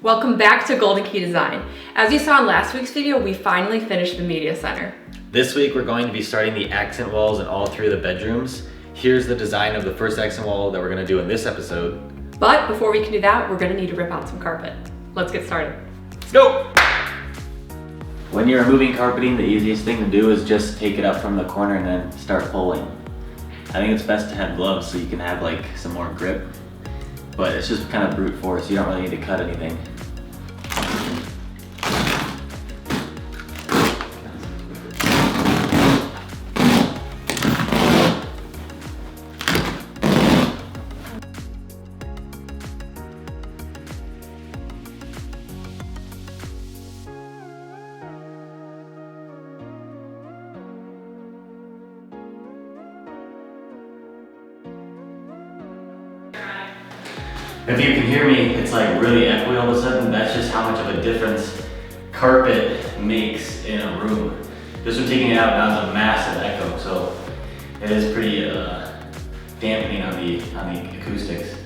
Welcome back to Golden Key Design. As you saw in last week's video, we finally finished the media center. This week we're going to be starting the accent walls in all three of the bedrooms. Here's the design of the first accent wall that we're going to do in this episode. But before we can do that, we're going to need to rip out some carpet. Let's get started. Let's go! When you're removing carpeting, the easiest thing to do is just take it up from the corner and then start pulling. I think it's best to have gloves so you can have like some more grip, but it's just kind of brute force. You don't really need to cut anything. If you can hear me, it's like really echoey all of a sudden. That's just how much of a difference carpet makes in a room. Just from taking it out, now it's a massive echo, so it is pretty dampening on the acoustics.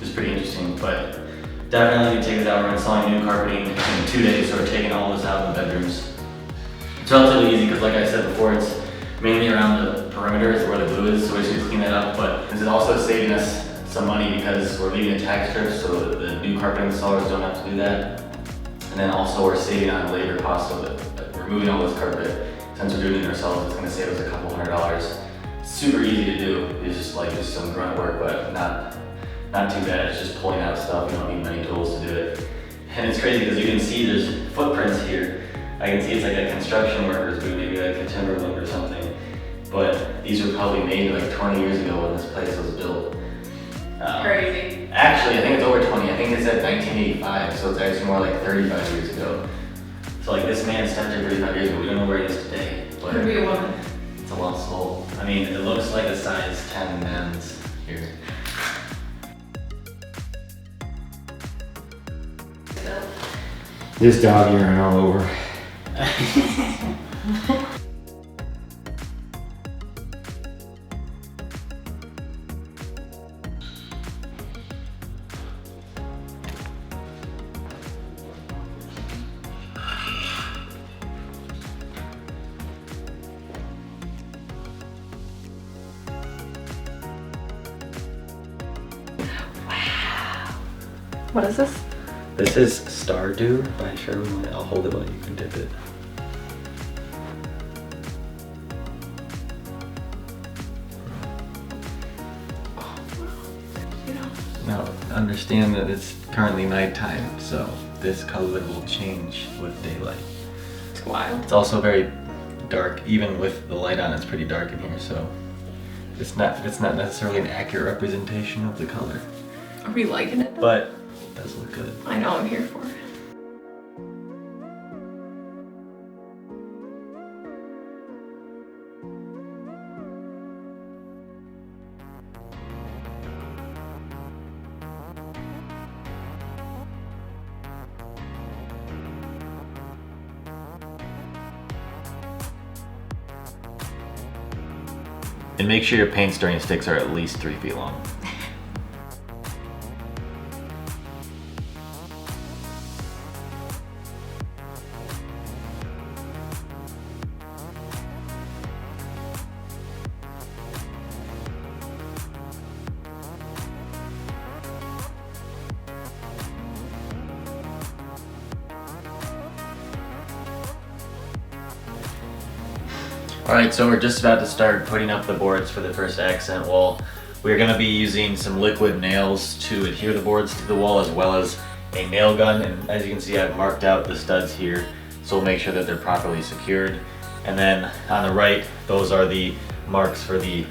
It's pretty interesting, but definitely take this out. We're installing new carpeting in 2 days, so we're taking all this out in the bedrooms. It's relatively easy because, like I said before, it's mainly around the perimeter is where the glue is, so we just need to clean that up. But this is also saving us some money because we're leaving a tag strip so the new carpet installers don't have to do that. And then also we're saving on labor costs of removing all this carpet. Since we're doing it ourselves, it's gonna save us a couple $100. Super easy to do. It's just like some grunt work, but not too bad. It's just pulling out stuff. You don't need many tools to do it. And it's crazy because you can see there's footprints here. I can see it's like a construction worker's boot, maybe like a timber boot or something. But these were probably made like 20 years ago when this place was built. Crazy. Actually, I think it's over 20. I think it said 1985, so it's actually more like 35 years ago. So like this man stepped here 35 years ago. We don't know where he is today. But Could be a woman. it's a lost soul. I mean, it looks like a size 10 men's here. This dog urine all over. What is this? This is Stardew by Sherwin. I'll hold it while you can dip it. Now, understand that it's currently nighttime, so this color will change with daylight. It's wild. It's also very dark, even with the light on. It's pretty dark in here, so it's not necessarily an accurate representation of the color. Are we liking it? But it does look good. I know, I'm here for it. And make sure your paint stirring sticks are at least 3 feet long. Alright, so we're just about to start putting up the boards for the first accent wall. We're going to be using some liquid nails to adhere the boards to the wall, as well as a nail gun. And as you can see, I've marked out the studs here, so we'll make sure that they're properly secured. And then on the right, those are the marks for the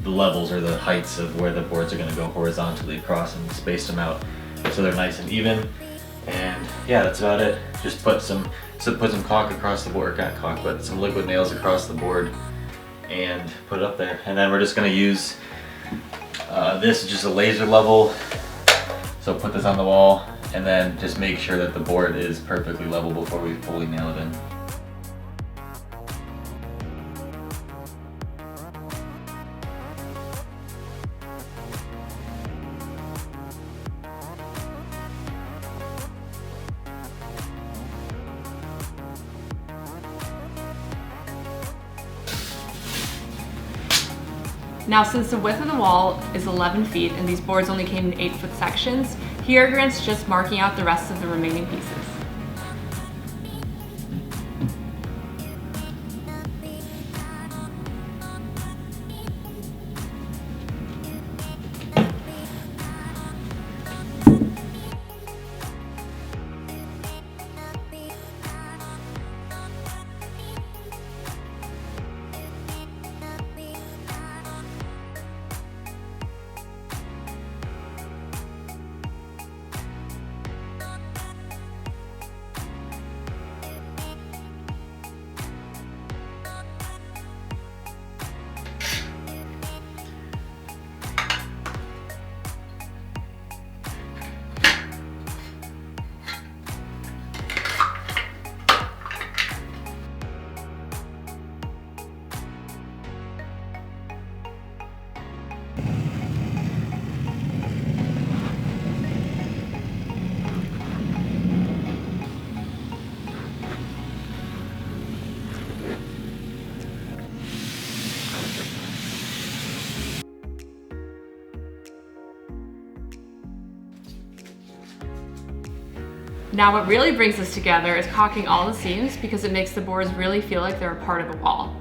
levels or the heights of where the boards are going to go horizontally across, and space them out so they're nice and even. And yeah, that's about it. Just put some caulk across the board, not caulk, but some liquid nails across the board and put it up there. And then we're just gonna use, this is just a laser level. So put this on the wall and then just make sure that the board is perfectly level before we fully nail it in. Now, since the width of the wall is 11 feet and these boards only came in 8-foot sections, here Grant's just marking out the rest of the remaining pieces. Now what really brings us together is caulking all the seams because it makes the boards really feel like they're a part of the wall.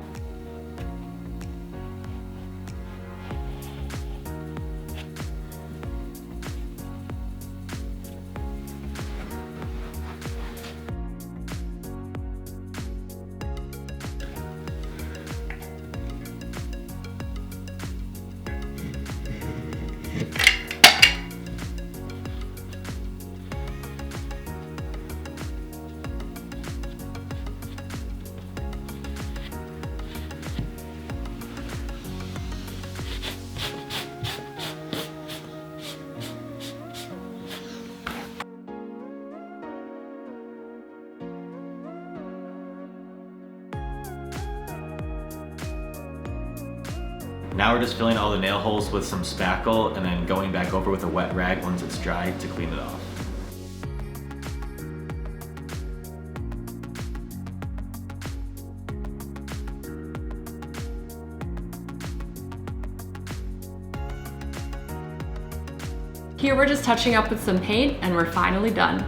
Now we're just filling all the nail holes with some spackle and then going back over with a wet rag once it's dry to clean it off. Here we're just touching up with some paint and we're finally done.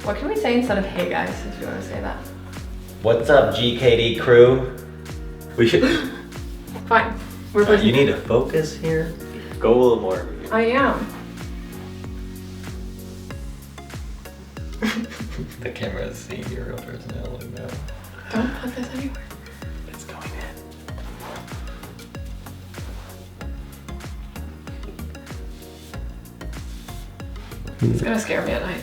What can we say instead of hey guys, if you want to say that? What's up, GKD crew? We should. Fine. We're You need to focus here. Go a little more. I am. The camera is seeing your real personality now. Don't put this anywhere. It's going in. It's gonna scare me at night.